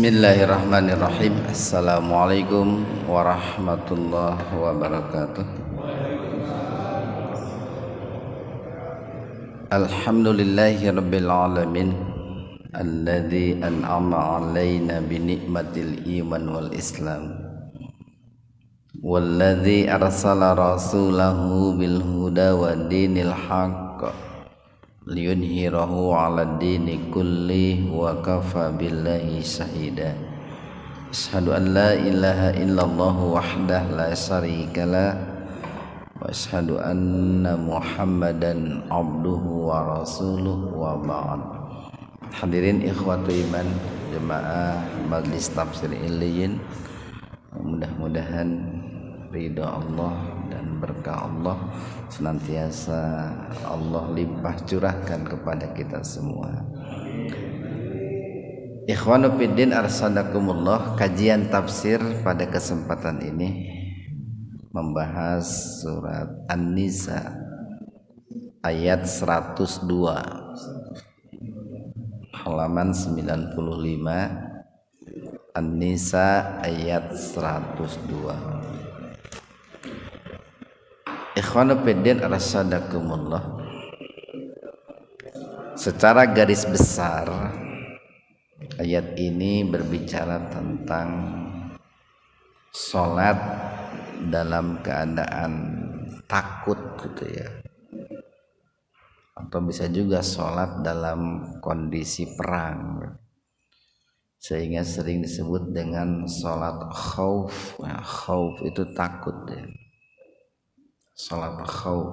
Bismillahirrahmanirrahim. Assalamualaikum warahmatullahi wabarakatuh. Alhamdulillahi rabbil alamin, alladzi an'ama alaina bi ni'matil iman wal islam, walladzi arsala rasulahu bil huda wa dinil haqq liyudhhirahu 'ala dini kulli wa kafa billahi shahida. Asyhadu an la ilaha illallah wahdahu la syarikalah wa asyhadu anna Muhammadan abduhu wa rasuluh wa ba'd. Hadirin ikhwatu iman jemaah Majlis Tafsir Iliyin, mudah-mudahan ridha Allah dan berkah Allah senantiasa Allah limpah curahkan kepada kita semua. Ikhwanu fiddin arsadakumullah, kajian tafsir pada kesempatan ini membahas surat An-Nisa ayat 102 halaman 95. An-Nisa ayat 102. Ikhwanu fiddin arsadakumullah, secara garis besar ayat ini berbicara tentang sholat dalam keadaan takut gitu ya, atau bisa juga sholat dalam kondisi perang, sehingga sering disebut dengan sholat khauf. Nah, khauf itu takut ya, sholat khauf.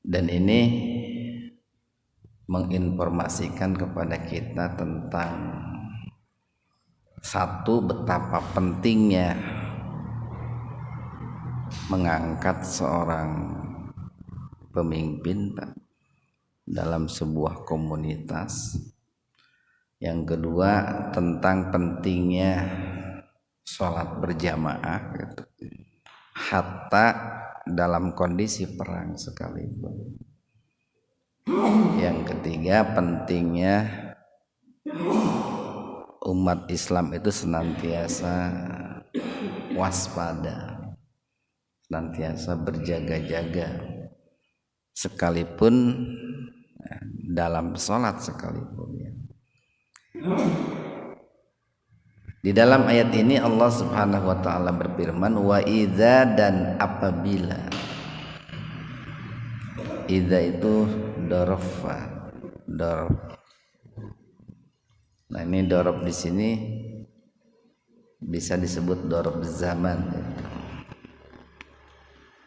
Dan ini menginformasikan kepada kita tentang satu, betapa pentingnya mengangkat seorang pemimpin dalam sebuah komunitas. Yang kedua, tentang pentingnya sholat berjamaah gitu, hatta dalam kondisi perang sekalipun. Yang ketiga, pentingnya umat Islam itu senantiasa waspada, senantiasa berjaga-jaga, sekalipun dalam sholat sekalipun ya. Di dalam ayat ini Allah Subhanahu wa taala berfirman, wa idza, dan apabila. Idza itu dorofa, dorof. Nah, ini dorof di sini bisa disebut dorof zaman,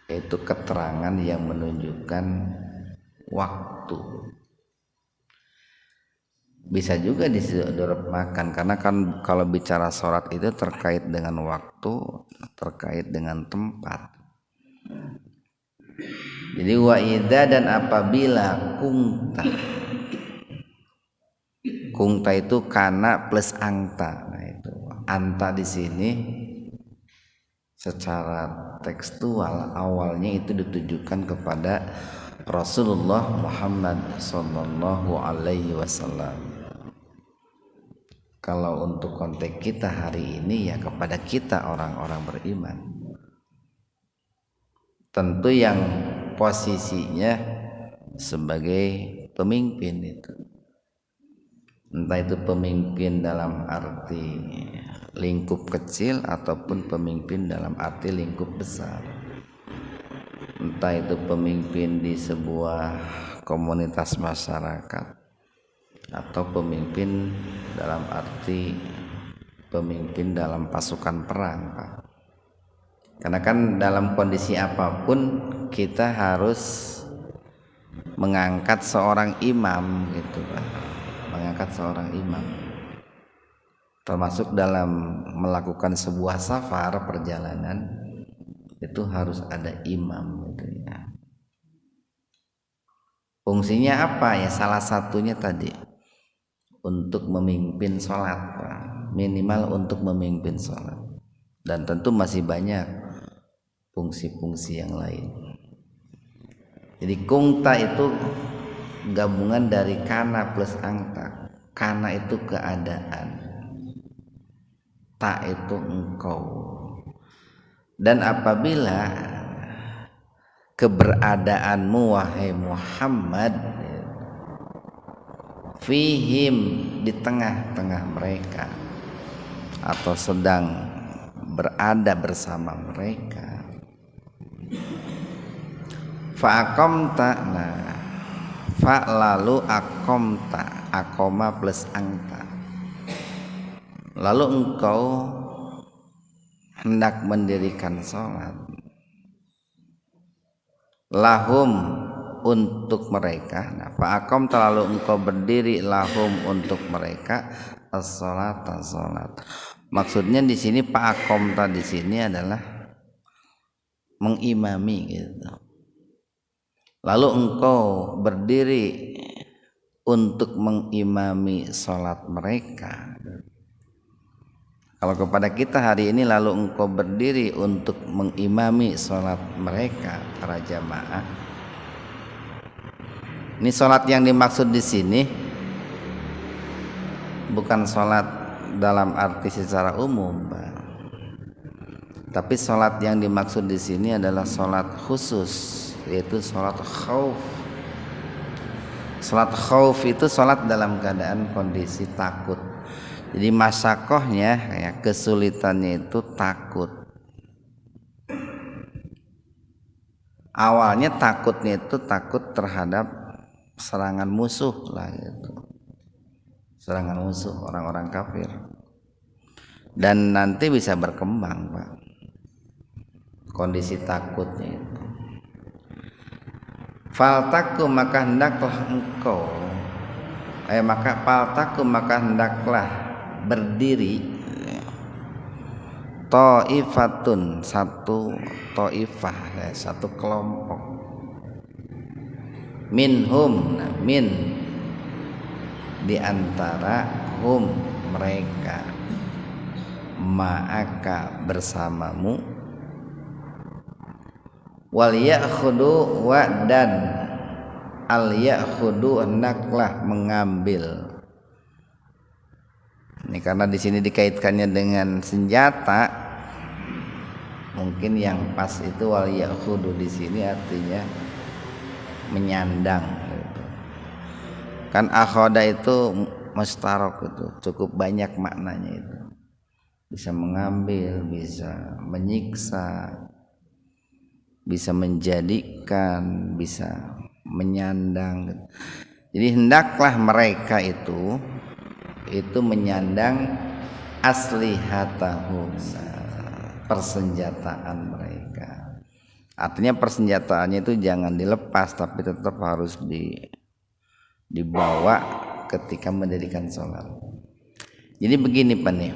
yaitu keterangan yang menunjukkan waktu. Bisa juga disebut dorof makan, karena kan kalau bicara sholat itu terkait dengan waktu, terkait dengan tempat. Jadi wa idza, dan apabila kungta. Kungta itu kana plus angta. Nah, itu anta di sini secara tekstual awalnya itu ditujukan kepada Rasulullah Muhammad sallallahu alaihi wasallam. Kalau untuk konteks kita hari ini ya kepada kita orang-orang beriman. Tentu yang posisinya sebagai pemimpin itu, entah itu pemimpin dalam arti lingkup kecil ataupun pemimpin dalam arti lingkup besar, entah itu pemimpin di sebuah komunitas masyarakat atau pemimpin dalam arti pemimpin dalam pasukan perang, Pak. Karena kan dalam kondisi apapun kita harus mengangkat seorang imam gitu, Pak. Mengangkat seorang imam, termasuk dalam melakukan sebuah safar perjalanan itu harus ada imam gitu ya. Fungsinya apa ya? Salah satunya tadi untuk memimpin sholat, Pak. Minimal untuk memimpin sholat, dan tentu masih banyak fungsi-fungsi yang lain. Jadi kungta itu gabungan dari kana plus angta. kana itu keadaan, ta itu engkau. Dan apabila keberadaanmu wahai Muhammad fihim di tengah-tengah mereka atau sedang berada bersama mereka, fa'aqamta, nah fa lalu aqamta, akoma plus angta, lalu engkau hendak mendirikan sholat lahum untuk mereka. Nah, fa'aqam terlalu engkau berdiri lahum untuk mereka as-sholat, as-sholat. Maksudnya di sini fa'aqam di sini adalah mengimami gitu. Lalu engkau berdiri untuk mengimami sholat mereka. Kalau kepada kita hari ini lalu engkau berdiri untuk mengimami sholat mereka para jamaah. Ini sholat yang dimaksud di sini bukan sholat dalam arti secara umum, Pak. Tapi sholat yang dimaksud di sini adalah sholat khusus, yaitu sholat khauf. Sholat khauf itu sholat dalam keadaan kondisi takut. Jadi masyakohnya, ya, kesulitannya itu takut. Awalnya takutnya itu takut terhadap serangan musuh lah gitu. Serangan musuh orang-orang kafir. Dan nanti bisa berkembang, Pak, kondisi takutnya itu. Faltaku maka hendaklah engkau, maka faltaku maka hendaklah berdiri ta'ifatun, satu ta'ifah, satu kelompok, minhum, min di antara hum mereka, ma'aka bersamamu, wal ya'khudu wa dan al ya'khudu hendaklah mengambil. Ini karena di sini dikaitkannya dengan senjata, mungkin yang pas itu wal ya'khudu di sini artinya menyandang gitu. Kan akhoda itu mustarok itu cukup banyak maknanya itu. Bisa mengambil, bisa menyiksa, bisa menjadikan, bisa menyandang. Jadi hendaklah mereka itu menyandang aslihatahum, persenjataan mereka. Artinya persenjataannya itu jangan dilepas, tapi tetap harus dibawa ketika mendirikan sholat. Jadi begini Pak nih,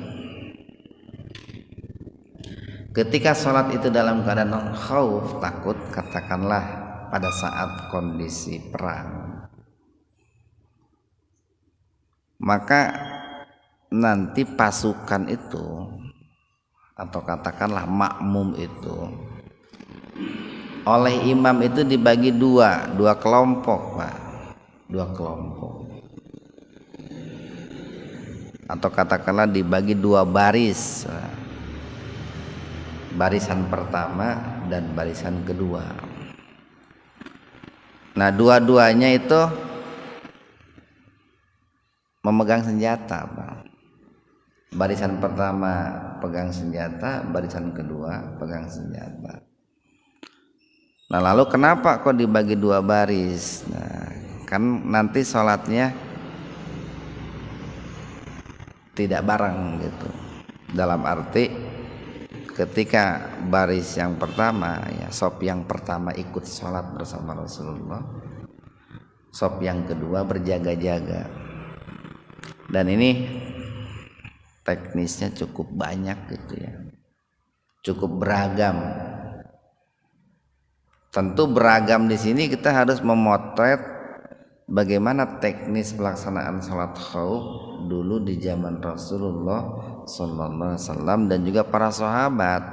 ketika sholat itu dalam keadaan khauf, takut, katakanlah pada saat kondisi perang, maka nanti pasukan itu atau katakanlah makmum itu oleh imam itu dibagi dua kelompok, Pak, dua kelompok, atau katakanlah dibagi dua baris, barisan pertama dan barisan kedua. Nah, dua-duanya itu memegang senjata, Pak. Barisan pertama pegang senjata, barisan kedua pegang senjata. Nah, lalu kenapa kok dibagi dua baris? Nah, kan nanti sholatnya tidak bareng gitu. Dalam arti ketika baris yang pertama, ya, sop yang pertama ikut sholat bersama Rasulullah, sop yang kedua berjaga-jaga. Dan ini teknisnya cukup banyak gitu ya, cukup beragam. Tentu beragam di sini kita harus memotret bagaimana teknis pelaksanaan sholat khauf dulu di zaman Rasulullah Sallallahu Alaihi Wasallam dan juga para sahabat.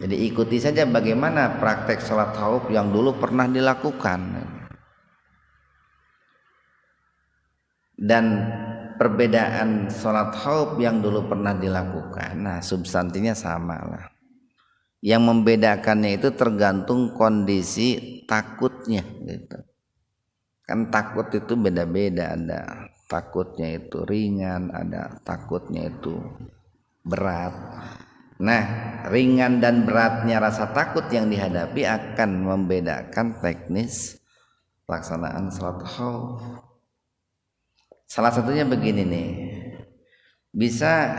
Jadi ikuti saja bagaimana praktek sholat khauf yang dulu pernah dilakukan. dan perbedaan sholat khauf yang dulu pernah dilakukan, nah substansinya sama lah. Yang membedakannya itu tergantung kondisi takutnya gitu. Kan takut itu beda-beda, ada takutnya itu ringan, ada takutnya itu berat. Nah, ringan dan beratnya rasa takut yang dihadapi akan membedakan teknis pelaksanaan sholat khauf. Salah satunya begini nih, bisa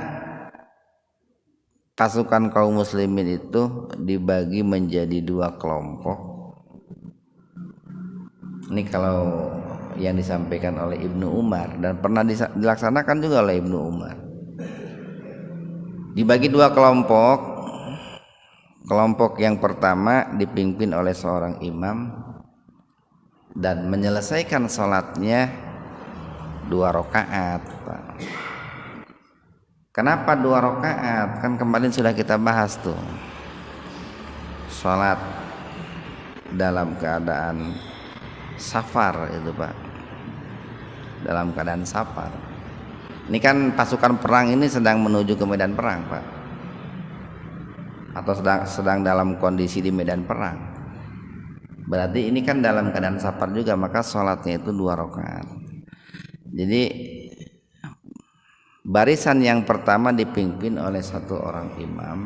pasukan kaum muslimin itu dibagi menjadi dua kelompok. Ini kalau yang disampaikan oleh Ibnu Umar dan pernah dilaksanakan juga oleh Ibnu Umar. Dibagi dua kelompok. Kelompok yang pertama dipimpin oleh seorang imam dan menyelesaikan sholatnya 2 rakaat, Pak. Kenapa 2 rakaat? Kan kemarin sudah kita bahas tuh, sholat dalam keadaan safar itu, Pak. Dalam keadaan safar. Ini kan pasukan perang ini sedang menuju ke medan perang, Pak. Atau sedang dalam kondisi di medan perang. Berarti ini kan dalam keadaan safar juga, maka sholatnya itu 2 rakaat. Jadi barisan yang pertama dipimpin oleh satu orang imam.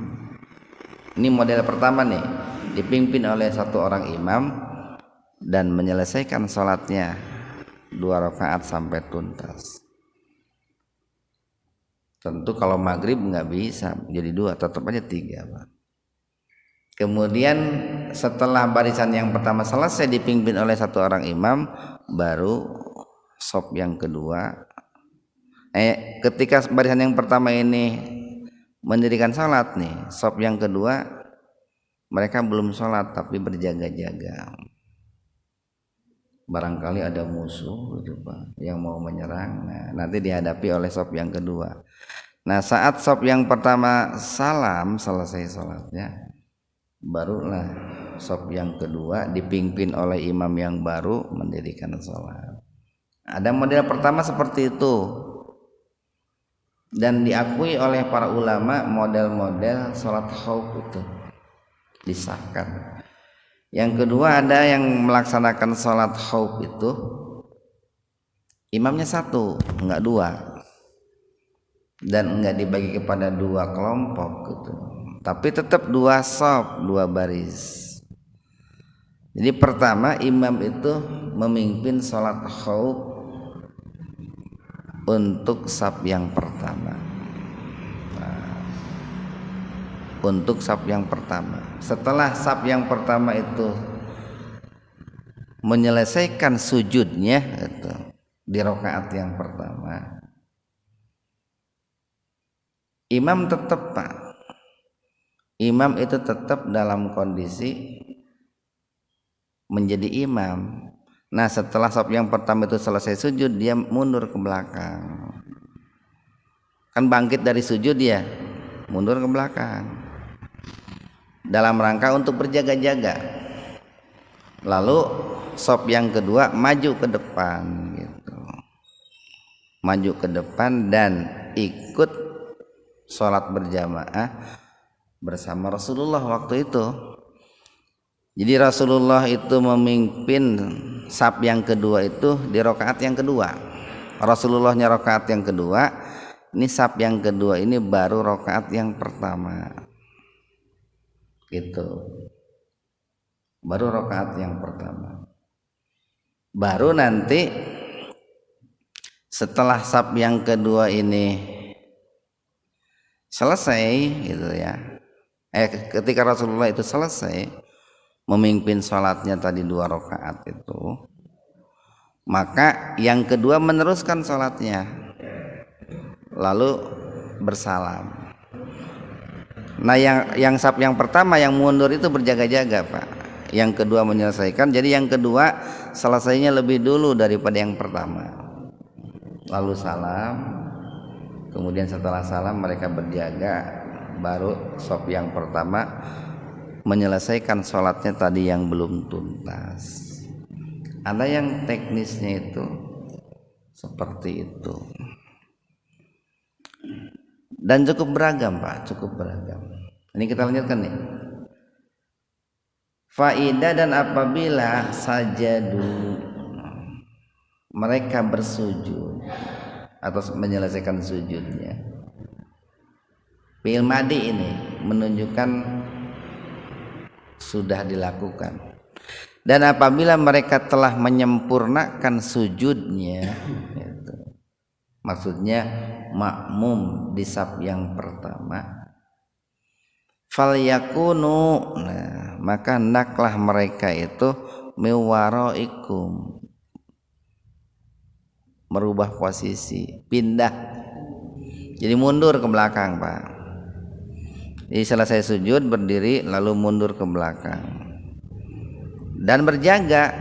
Ini model pertama nih, dipimpin oleh satu orang imam dan menyelesaikan sholatnya 2 rakaat sampai tuntas. Tentu kalau maghrib nggak bisa jadi 2, tetap aja 3, Pak. Kemudian setelah barisan yang pertama selesai dipimpin oleh satu orang imam, baru shaf yang kedua. Ketika barisan yang pertama ini mendirikan sholat nih, shaf yang kedua mereka belum sholat tapi berjaga-jaga. Barangkali ada musuh gitu, Pak, yang mau menyerang. Nah, nanti dihadapi oleh shaf yang kedua. Nah, saat shaf yang pertama salam selesai sholatnya, barulah shaf yang kedua dipimpin oleh imam yang baru mendirikan sholat. Ada model pertama seperti itu dan diakui oleh para ulama model-model sholat khauf itu disahkan. Yang kedua ada yang melaksanakan sholat khauf itu imamnya 1, enggak 2, dan enggak dibagi kepada 2 kelompok gitu, tapi tetap 2 shaf, 2 baris. Jadi pertama imam itu memimpin sholat khauf untuk shaf yang pertama. Nah, untuk shaf yang pertama. Setelah shaf yang pertama itu menyelesaikan sujudnya itu di rakaat yang pertama, imam tetap, Pak. Imam itu tetap dalam kondisi menjadi imam. Nah, setelah shaf yang pertama itu selesai sujud, dia mundur ke belakang. Kan bangkit dari sujud dia mundur ke belakang dalam rangka untuk berjaga-jaga. Lalu shaf yang kedua maju ke depan gitu. Maju ke depan dan ikut sholat berjamaah bersama Rasulullah waktu itu. Jadi Rasulullah itu memimpin shaf yang kedua itu di rakaat yang kedua. Rasulullahnya rakaat yang kedua, ini shaf yang kedua ini baru rakaat yang pertama. Gitu. Baru rakaat yang pertama. Baru nanti setelah shaf yang kedua ini selesai gitu ya. Ketika Rasulullah itu selesai memimpin sholatnya tadi 2 rakaat itu, maka yang kedua meneruskan sholatnya lalu bersalam. Nah, yang shaf yang pertama yang mundur itu berjaga-jaga, Pak. Yang kedua menyelesaikan, jadi yang kedua selesainya lebih dulu daripada yang pertama. Lalu salam, kemudian setelah salam mereka berjaga, baru shaf yang pertama menyelesaikan sholatnya tadi yang belum tuntas. Ada yang teknisnya itu seperti itu. Dan cukup beragam Pak, cukup beragam. Ini kita lanjutkan nih. Faidah dan apabila sajadu mereka bersujud atau menyelesaikan sujudnya. Fi'il madi ini menunjukkan sudah dilakukan. Dan apabila mereka telah menyempurnakan sujudnya, gitu. Maksudnya makmum di saf yang pertama, falyakunu, nah, maka hendaklah mereka itu miwaraikum, merubah posisi, pindah, jadi mundur ke belakang Pak. Jadi selesai sujud berdiri lalu mundur ke belakang dan berjaga,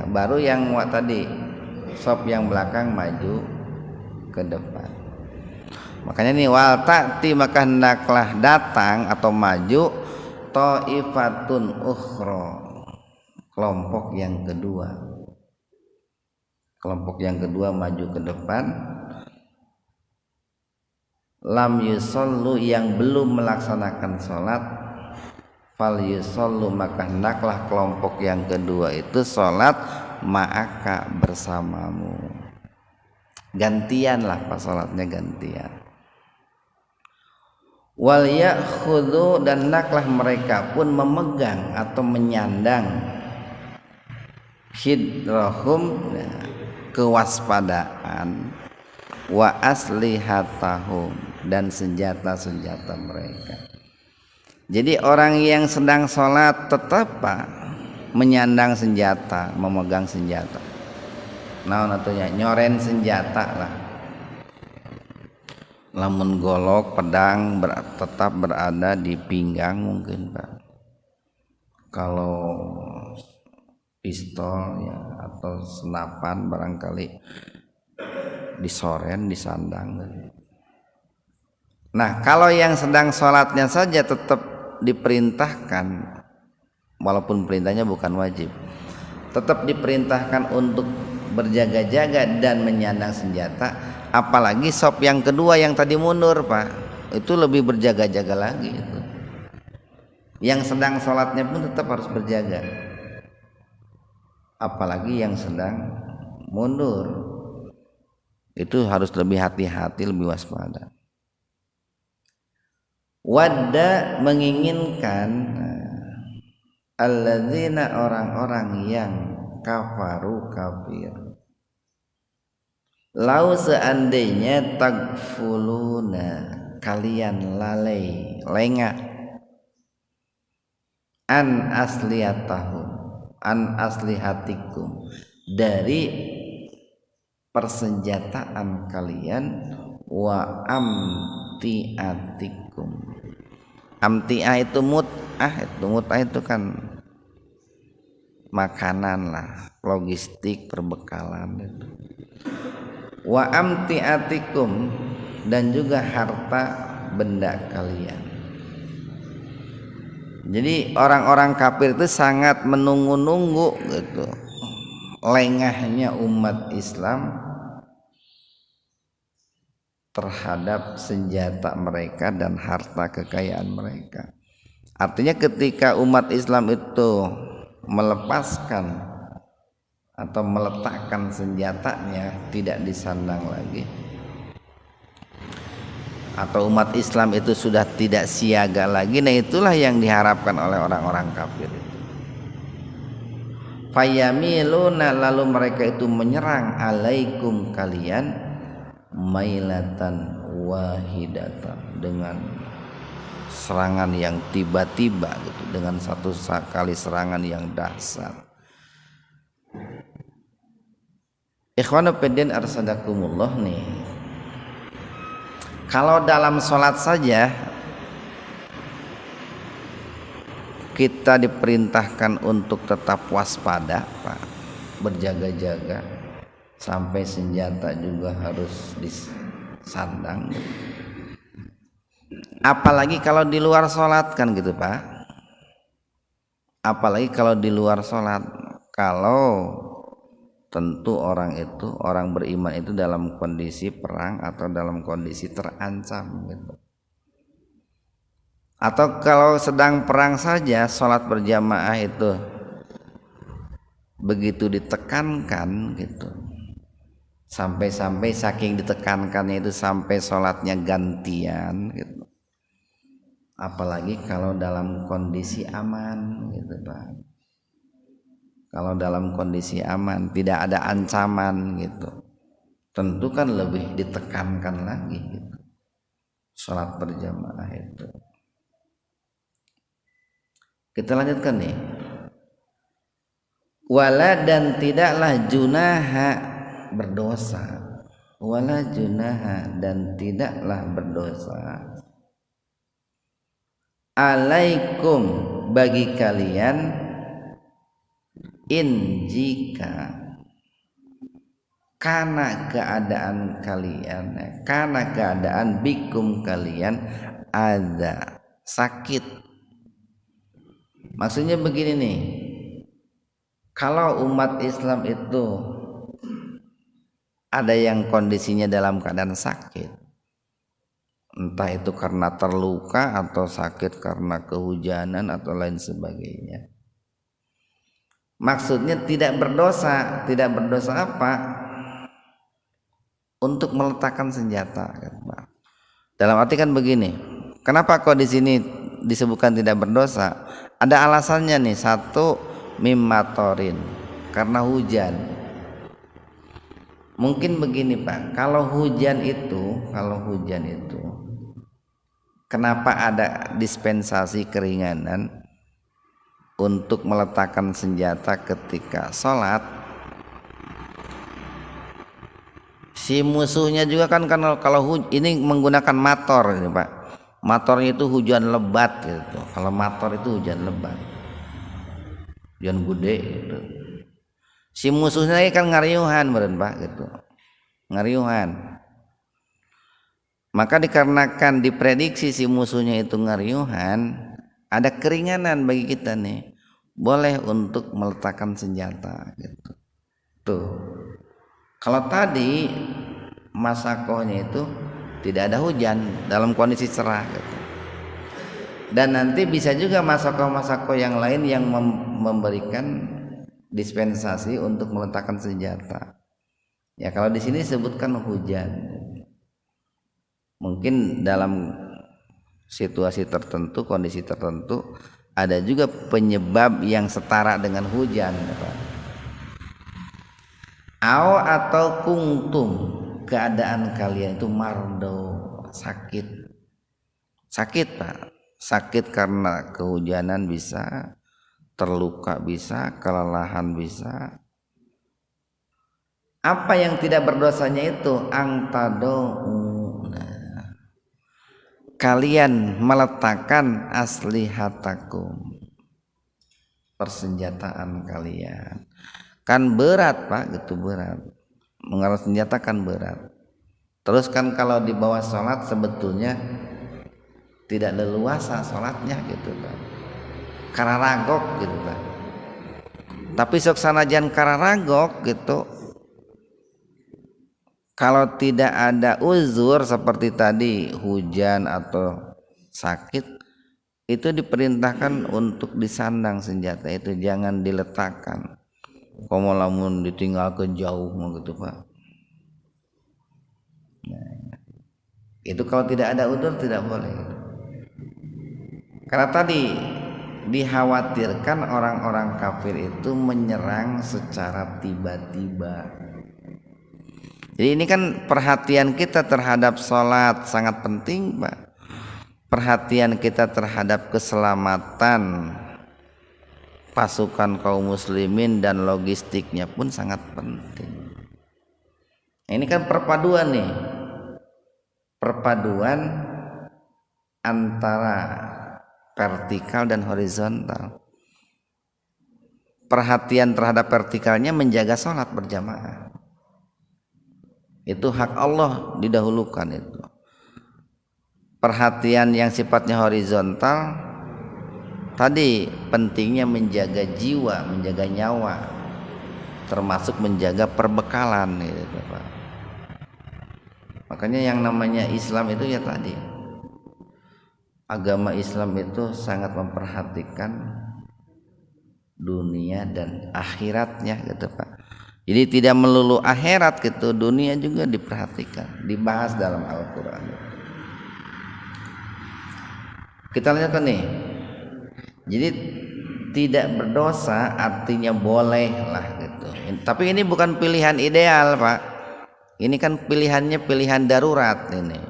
baru yang tadi sop yang belakang maju ke depan. Makanya nih wal ta'ti, maka hendaklah datang atau maju ta'ifatun ukhra, kelompok yang kedua maju ke depan, lam yusallu, yang belum melaksanakan sholat, fal yusallu, maka hendaklah kelompok yang kedua itu sholat ma'aka, bersamamu, gantian lah pas sholatnya, gantian. Wal ya'khudhu, dan hendaklah mereka pun memegang atau menyandang hidrahum, kewaspadaan, wa aslihatahum, dan senjata-senjata mereka. Jadi orang yang sedang sholat tetap Pak menyandang senjata, memegang senjata. Nah, natunya nyoren senjata lah. Lamun golok, pedang tetap berada di pinggang mungkin Pak. Kalau pistol ya atau senapan barangkali disoren, disandang. Nah, kalau yang sedang sholatnya saja tetap diperintahkan, walaupun perintahnya bukan wajib, tetap diperintahkan untuk berjaga-jaga dan menyandang senjata. Apalagi sop yang kedua yang tadi mundur Pak, itu lebih berjaga-jaga lagi itu. Yang sedang sholatnya pun tetap harus berjaga, apalagi yang sedang mundur, itu harus lebih hati-hati, lebih waspada. Wadda, menginginkan, alladzina, orang-orang yang kafaru, kafir, lau seandainya tagfuluna, kalian lalai, lengah, an asliyatahum, an aslihatikum, dari persenjataan kalian, wa amtiatikum. Amtiah itu mut'ah itu kan makanan lah, logistik, perbekalan itu. Wa amtiatikum, dan juga harta benda kalian. Jadi orang-orang kafir itu sangat menunggu-nunggu gitu lengahnya umat Islam terhadap senjata mereka dan harta kekayaan mereka. Artinya ketika umat Islam itu melepaskan atau meletakkan senjatanya, tidak disandang lagi, atau umat Islam itu sudah tidak siaga lagi, nah itulah yang diharapkan oleh orang-orang kafir itu. Fayamiluna, lalu mereka itu menyerang alaikum, kalian, mailatan wahidatan, dengan serangan yang tiba-tiba gitu, dengan satu kali serangan yang dahsyat. Ikhwanu fiddin arsadakumullah nih, kalau dalam sholat saja kita diperintahkan untuk tetap waspada Pak, berjaga-jaga, sampai senjata juga harus disandang. Apalagi kalau di luar sholat kan gitu Pak. Apalagi kalau di luar sholat, kalau tentu orang beriman itu dalam kondisi perang atau dalam kondisi terancam gitu. Atau kalau sedang perang saja sholat berjamaah itu begitu ditekankan gitu, sampai saking ditekankannya itu sampai sholatnya gantian gitu. Apalagi kalau dalam kondisi aman gitu Pak. Kalau dalam kondisi aman, tidak ada ancaman gitu, tentu kan lebih ditekankan lagi gitu, sholat berjamaah itu. Kita lanjutkan nih. Wala dan tidaklah junaha berdosa. Wala junaha dan tidaklah berdosa. Alaikum bagi kalian, in jika karena keadaan kalian, karena keadaan bikum kalian ada sakit. Maksudnya begini nih, kalau umat Islam itu ada yang kondisinya dalam keadaan sakit, entah itu karena terluka atau sakit karena kehujanan atau lain sebagainya, maksudnya tidak berdosa. Tidak berdosa apa? Untuk meletakkan senjata. Dalam arti kan begini, kenapa kok di sini disebutkan tidak berdosa? Ada alasannya nih. Satu, mimatorin, karena hujan. Mungkin begini Pak, kalau hujan itu kenapa ada dispensasi keringanan untuk meletakkan senjata ketika sholat? Si musuhnya juga kan kalau ini menggunakan motor ini Pak, motornya itu hujan lebat gitu. Kalau motor itu hujan lebat, hujan gede gitu. Si musuhnya kan ngariuhan meren Pak gitu, ngariuhan. Maka dikarenakan diprediksi si musuhnya itu ngariuhan, ada keringanan bagi kita nih, boleh untuk meletakkan senjata gitu. Tuh, kalau tadi masakohnya itu tidak ada hujan, dalam kondisi cerah gitu. Dan nanti bisa juga masakoh yang lain yang memberikan dispensasi untuk meletakkan senjata. Ya kalau di sini disebutkan hujan, mungkin dalam situasi tertentu, kondisi tertentu, ada juga penyebab yang setara dengan hujan Pak. Atau kuntum, keadaan kalian itu mardo, sakit Pak, sakit karena kehujanan bisa, terluka bisa, kelelahan bisa. Apa yang tidak berdosanya itu angtado, kalian meletakkan aslihatakum, persenjataan kalian. Kan berat Pak, gitu berat. Mengarah senjata kan berat. Terus kan kalau di bawah sholat sebetulnya tidak leluasa sholatnya gitu Pak, karena ragok gitu Pak. Tapi sok sanajan karena ragok gitu, kalau tidak ada uzur seperti tadi hujan atau sakit, itu diperintahkan untuk disandang senjata itu, jangan diletakkan. Komo lamun ditinggalkan jauh gitu Pak. Nah, itu kalau tidak ada uzur tidak boleh. Karena tadi dikhawatirkan orang-orang kafir itu menyerang secara tiba-tiba. Jadi ini kan perhatian kita terhadap sholat sangat penting Pak. Perhatian kita terhadap keselamatan pasukan kaum muslimin dan logistiknya pun sangat penting. Ini kan perpaduan nih, perpaduan antara vertikal dan horizontal. Perhatian terhadap vertikalnya menjaga sholat berjamaah, itu hak Allah didahulukan itu. Perhatian yang sifatnya horizontal tadi pentingnya menjaga jiwa, menjaga nyawa. termasuk menjaga perbekalan gitu, Pak. Makanya yang namanya Islam itu ya tadi, agama Islam itu sangat memperhatikan dunia dan akhiratnya gitu, Pak. Jadi tidak melulu akhirat gitu, dunia juga diperhatikan, dibahas dalam Al-Qur'an. Kita lihat nih. Jadi tidak berdosa artinya boleh lah gitu. Tapi ini bukan pilihan ideal, Pak. Ini kan pilihannya pilihan darurat ini.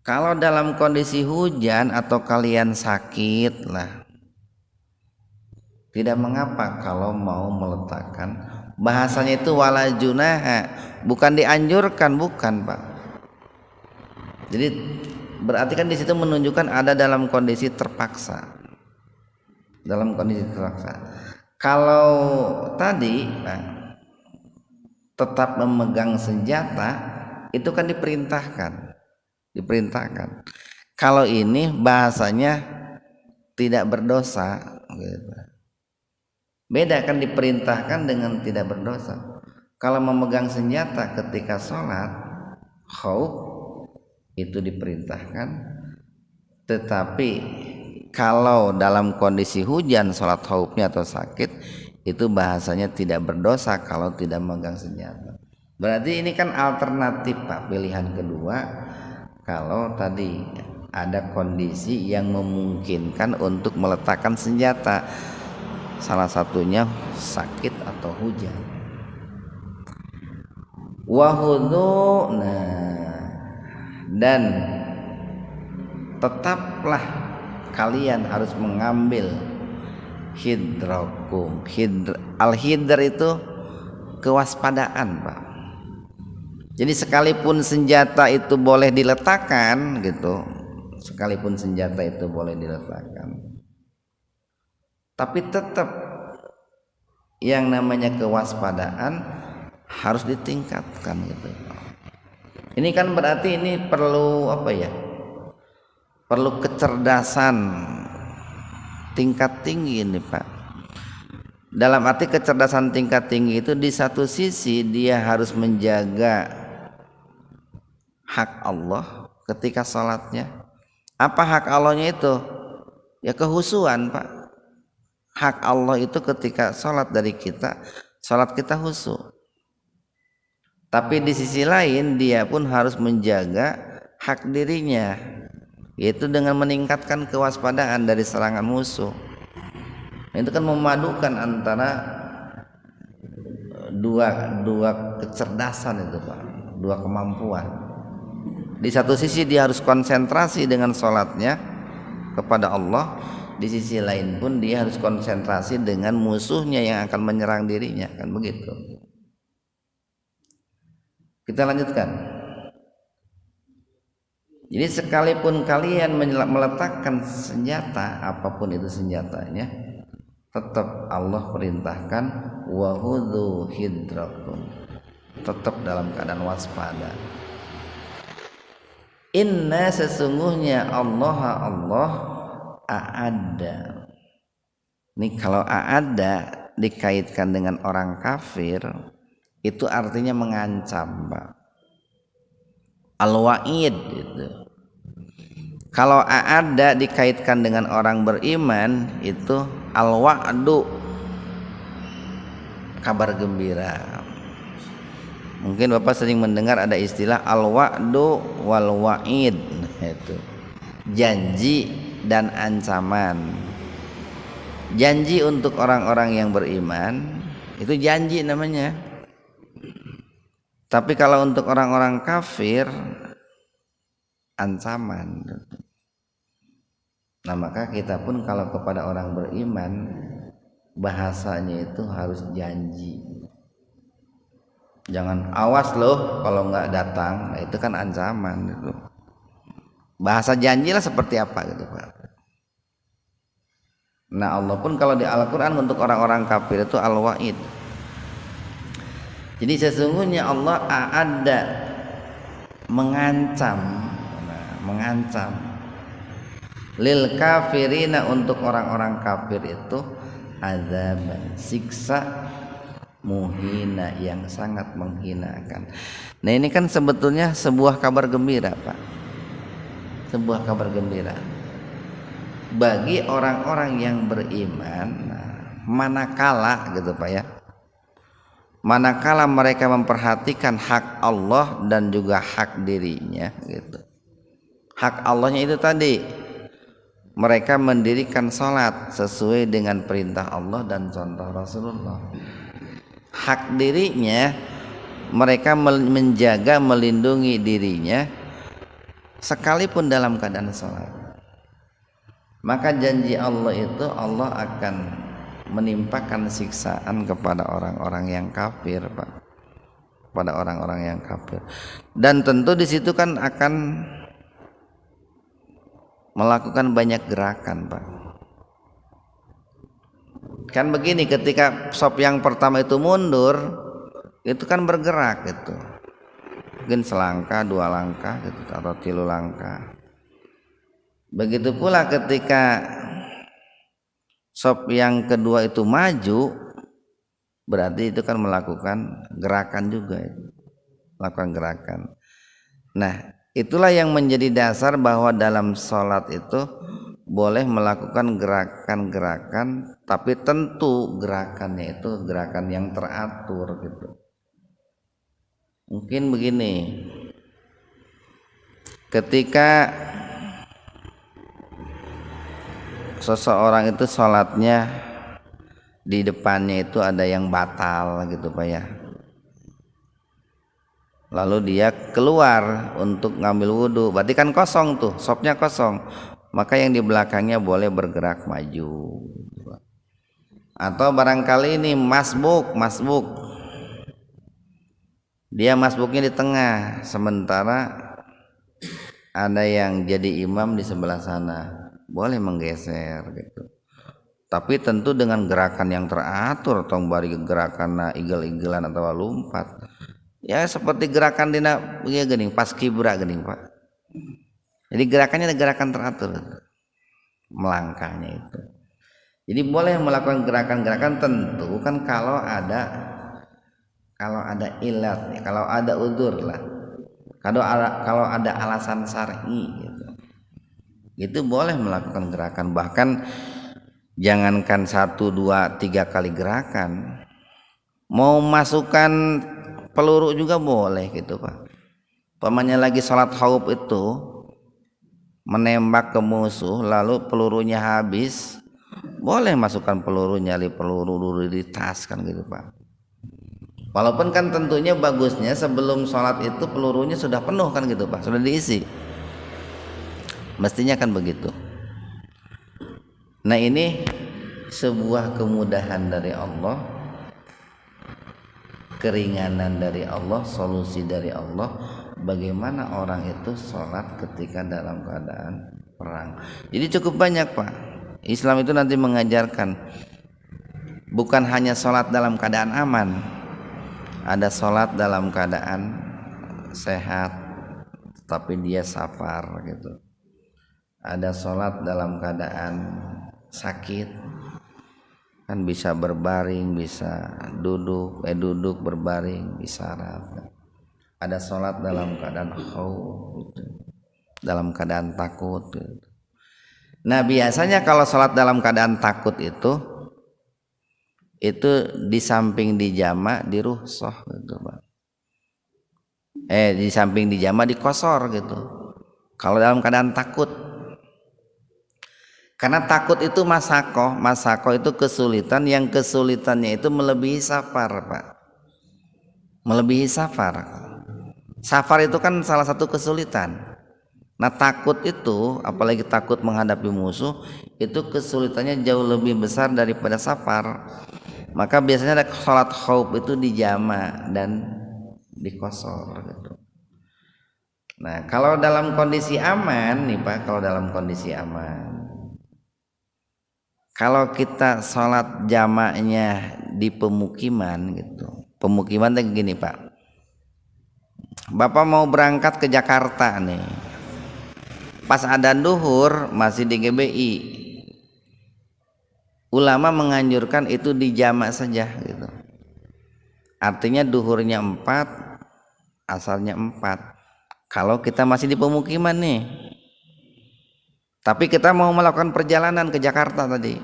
Kalau dalam kondisi hujan atau kalian sakit lah, tidak mengapa kalau mau meletakkan, bahasanya itu wala junaha, bukan dianjurkan, bukan, Pak. Jadi berarti kan di situ menunjukkan ada dalam kondisi terpaksa. Dalam kondisi terpaksa. Kalau tadi tetap memegang senjata itu kan diperintahkan. Kalau ini bahasanya tidak berdosa gitu. Beda kan diperintahkan dengan tidak berdosa. Kalau memegang senjata ketika sholat khauf itu diperintahkan, tetapi kalau dalam kondisi hujan sholat khaufnya atau sakit itu bahasanya tidak berdosa kalau tidak memegang senjata. Berarti ini kan alternatif, Pak, pilihan kedua kalau tadi ada kondisi yang memungkinkan untuk meletakkan senjata, salah satunya sakit atau hujan. Wahudu, dan tetaplah kalian harus mengambil hidrakum. Al-hidr itu kewaspadaan, Pak. Jadi sekalipun senjata itu boleh diletakkan gitu, sekalipun senjata itu boleh diletakkan, tapi tetap yang namanya kewaspadaan harus ditingkatkan gitu. Ini kan berarti ini perlu apa ya? Perlu kecerdasan tingkat tinggi ini, Pak. Dalam arti kecerdasan tingkat tinggi itu di satu sisi dia harus menjaga hak Allah ketika sholatnya. Apa hak Allahnya itu? Ya kehusuan, Pak. Hak Allah itu ketika sholat dari kita, sholat kita khusyuk. Tapi di sisi lain dia pun harus menjaga hak dirinya, yaitu dengan meningkatkan kewaspadaan dari serangan musuh. Itu kan memadukan antara dua kecerdasan itu, Pak, dua kemampuan. Di satu sisi dia harus konsentrasi dengan sholatnya kepada Allah, di sisi lain pun dia harus konsentrasi dengan musuhnya yang akan menyerang dirinya, kan begitu. Kita lanjutkan. Jadi sekalipun kalian meletakkan senjata, apapun itu senjatanya, tetap Allah perintahkan wahudhu hidrakum, tetap dalam keadaan waspada. Inna sesungguhnya Allah a'adda. Ini kalau a'adda dikaitkan dengan orang kafir itu artinya mengancam, Pak. Al-wa'id itu. Kalau a'adda dikaitkan dengan orang beriman itu al-wa'du, kabar gembira. Mungkin Bapak sering mendengar ada istilah al-wa'du wal wa'id, itu janji dan ancaman. Janji untuk orang-orang yang beriman itu janji namanya. Tapi kalau untuk orang-orang kafir ancaman. Nah, maka kita pun kalau kepada orang beriman bahasanya itu harus janji. Jangan awas loh kalau nggak datang, nah itu kan ancaman gitu. Bahasa janjilah seperti apa gitu, Pak. Nah, Allah pun kalau di Al-Qur'an untuk orang-orang kafir itu al-wa'id. Jadi sesungguhnya Allah a'adda, mengancam, mengancam lil kafirina, untuk orang-orang kafir itu azaban, siksa muhina, yang sangat menghinakan. Nah ini kan sebetulnya sebuah kabar gembira Pak, sebuah kabar gembira bagi orang-orang yang beriman. Nah, manakala gitu Pak ya, manakala mereka memperhatikan hak Allah dan juga hak dirinya gitu. Hak Allahnya itu tadi, mereka mendirikan sholat sesuai dengan perintah Allah dan contoh Rasulullah. Hak dirinya, mereka menjaga, melindungi dirinya sekalipun dalam keadaan sholat. Maka janji Allah itu, Allah akan menimpakan siksaan kepada orang-orang yang kafir Pak, pada orang-orang yang kafir. Dan tentu di situ kan akan melakukan banyak gerakan Pak. Kan begini, ketika sop yang pertama itu mundur, itu kan bergerak gitu, mungkin selangkah, 2 langkah gitu, atau 3 langkah. Begitu pula ketika sop yang kedua itu maju, berarti itu kan melakukan gerakan juga, melakukan gerakan. Nah itulah yang menjadi dasar bahwa dalam sholat itu boleh melakukan gerakan-gerakan, tapi tentu gerakannya itu gerakan yang teratur gitu. Mungkin begini, ketika seseorang itu sholatnya di depannya itu ada yang batal gitu Pak ya, lalu dia keluar untuk ngambil wudhu, berarti kan kosong tuh, sopnya kosong, maka yang di belakangnya boleh bergerak maju. Atau barangkali ini masbuk, dia masbuknya di tengah, sementara ada yang jadi imam di sebelah sana, boleh menggeser gitu. Tapi tentu dengan gerakan yang teratur, tong bari gerakan igel-igelan atau lompat. Ya seperti gerakan dina ya geuning pas kibra geuning Pak. Jadi gerakannya ada gerakan teratur, melangkahnya itu. Jadi boleh melakukan gerakan-gerakan, tentu kan kalau ada ilat, kalau ada udzur lah, kalau ada alasan syar'i gitu, itu boleh melakukan gerakan. Bahkan jangankan 1, 2, 3 kali gerakan, mau masukkan peluru juga boleh gitu Pak. Pamannya lagi sholat khauf itu menembak ke musuh, lalu pelurunya habis, boleh masukkan peluru, nyali peluru di tas kan gitu Pak. Walaupun kan tentunya bagusnya sebelum sholat itu pelurunya sudah penuh kan gitu Pak, sudah diisi, mestinya kan begitu. Nah ini sebuah kemudahan dari Allah, keringanan dari Allah, solusi dari Allah, bagaimana orang itu sholat ketika dalam keadaan perang. Jadi cukup banyak Pak, Islam itu nanti mengajarkan bukan hanya sholat dalam keadaan aman, ada sholat dalam keadaan sehat tapi dia safar gitu, ada sholat dalam keadaan sakit, kan bisa berbaring, bisa duduk berbaring isyarat. Ada sholat dalam keadaan khauf gitu, dalam keadaan takut gitu. Nah biasanya kalau sholat dalam keadaan takut itu di samping dijama di rukhsah gitu Pak, di samping dijama dikosor gitu kalau dalam keadaan takut. Karena takut itu masako itu kesulitan, yang kesulitannya itu melebihi safar Pak, melebihi safar. Safar itu kan salah satu kesulitan. Nah takut itu, apalagi takut menghadapi musuh, itu kesulitannya jauh lebih besar daripada safar. Maka biasanya ada sholat khauf itu dijama dan dikosor gitu. Nah kalau dalam kondisi aman nih Pak, kalau kita sholat jamaknya di pemukiman gitu, pemukiman kayak gini Pak, Bapak mau berangkat ke Jakarta nih, pas adzan duhur masih di GBI, ulama menganjurkan itu dijamak saja gitu. Artinya duhurnya 4, asarnya 4. Kalau kita masih di pemukiman nih, tapi kita mau melakukan perjalanan ke Jakarta tadi,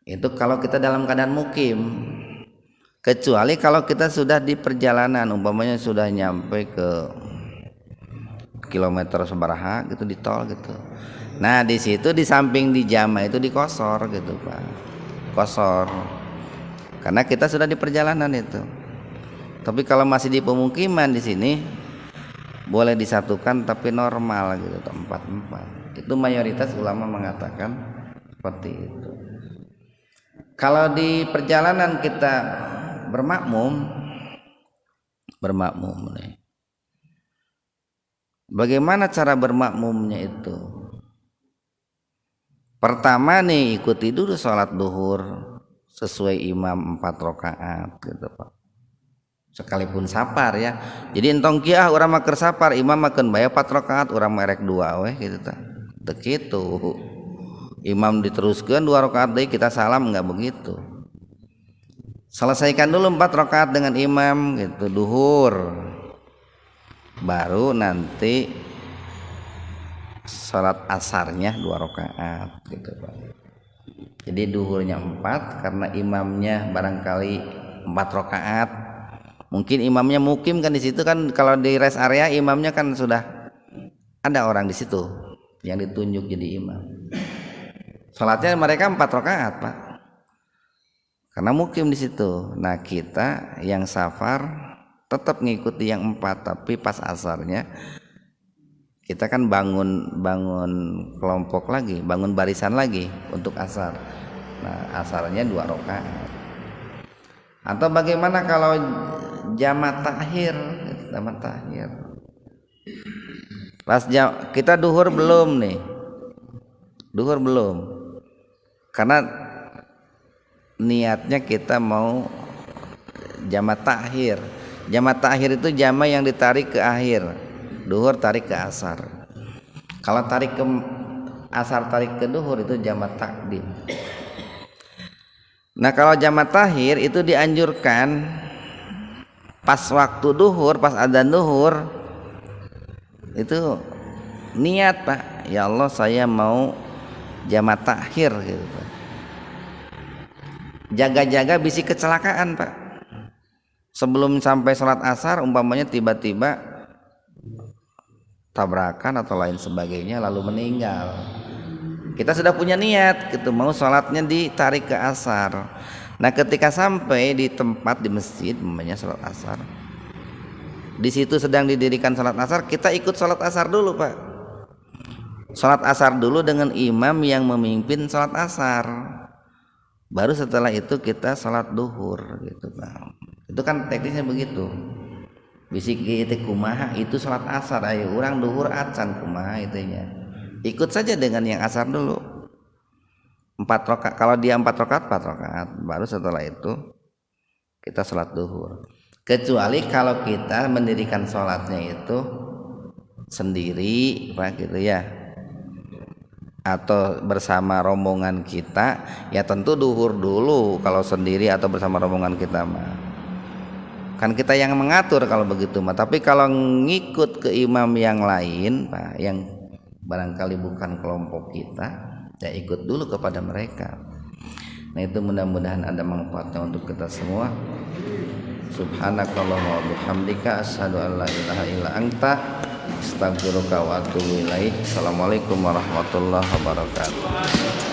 itu kalau kita dalam keadaan mukim. Kecuali kalau kita sudah di perjalanan, umpamanya sudah nyampe ke kilometer sebaraha gitu di tol gitu. Nah di situ di samping di jama itu dikosor gitu Pak, kosor, karena kita sudah di perjalanan itu. Tapi kalau masih di pemukiman di sini boleh disatukan tapi normal gitu, 4-4. Itu mayoritas ulama mengatakan seperti itu. Kalau di perjalanan kita bermakmum nih. Bagaimana cara bermakmumnya itu? Pertama nih, ikuti dulu sholat duhur sesuai imam 4 rakaat gitu Pak. Sekalipun sapar ya. Jadi entong kiah urang maker sapar, imam makan bayar 4 rakaat, urang merek 2 weh gitu tah. Teu kitu. Imam diteruskan 2 rakaat deui kita salam, enggak begitu. Selesaikan dulu 4 rakaat dengan imam gitu, duhur. Baru nanti salat asarnya 2 rakaat gitu Pak. Jadi duhurnya 4 karena imamnya barangkali 4 rakaat. Mungkin imamnya mukim kan di situ kan, kalau di rest area imamnya kan sudah ada orang di situ yang ditunjuk jadi imam. Salatnya mereka 4 rakaat Pak. Karena mukim di situ. Nah kita yang safar tetap ngikuti yang 4, tapi pas asarnya kita kan bangun kelompok lagi, bangun barisan lagi untuk asar. Nah asarnya 2 rakaat. Atau bagaimana kalau jamak takhir? Pas kita duhur belum nih, duhur belum, karena niatnya kita mau jamak takhir. Jamak takhir itu jamak yang ditarik ke akhir. Duhur tarik ke asar. Kalau tarik ke asar tarik ke duhur itu jamak takdim. Nah kalau jamak takhir itu dianjurkan pas waktu duhur, pas adzan duhur itu niat Pak, ya Allah saya mau jamak takhir gitu Pak. Jaga-jaga bisi kecelakaan Pak. Sebelum sampai sholat asar umpamanya tiba-tiba tabrakan atau lain sebagainya lalu meninggal. Kita sudah punya niat gitu, mau sholatnya ditarik ke asar. Nah ketika sampai di tempat di masjid umpamanya sholat asar, di situ sedang didirikan sholat asar, kita ikut sholat asar dulu Pak. Sholat asar dulu dengan imam yang memimpin sholat asar. Baru setelah itu kita sholat duhur gitu Pak. Itu kan teknisnya begitu. Bisik itu kumaha itu sholat asar, ayo orang duhur acan kumaha itunya. Ikut saja dengan yang asar dulu 4 rakaat. Kalau dia 4 rakaat 4 rakaat. Baru setelah itu kita sholat duhur. Kecuali kalau kita mendirikan sholatnya itu sendiri Pak gitu ya, atau bersama rombongan kita, ya tentu duhur dulu kalau sendiri atau bersama rombongan kita mah. Kan kita yang mengatur kalau begitu mah. Tapi kalau ngikut ke imam yang lain Pak, yang barangkali bukan kelompok kita, ya ikut dulu kepada mereka. Nah itu mudah-mudahan ada manfaatnya untuk kita semua. Subhanakallahumma wa bihamdika asyhadu an la ilaha illa anta astaghfiruka wa atubu ilaik. Assalamualaikum warahmatullahi wabarakatuh.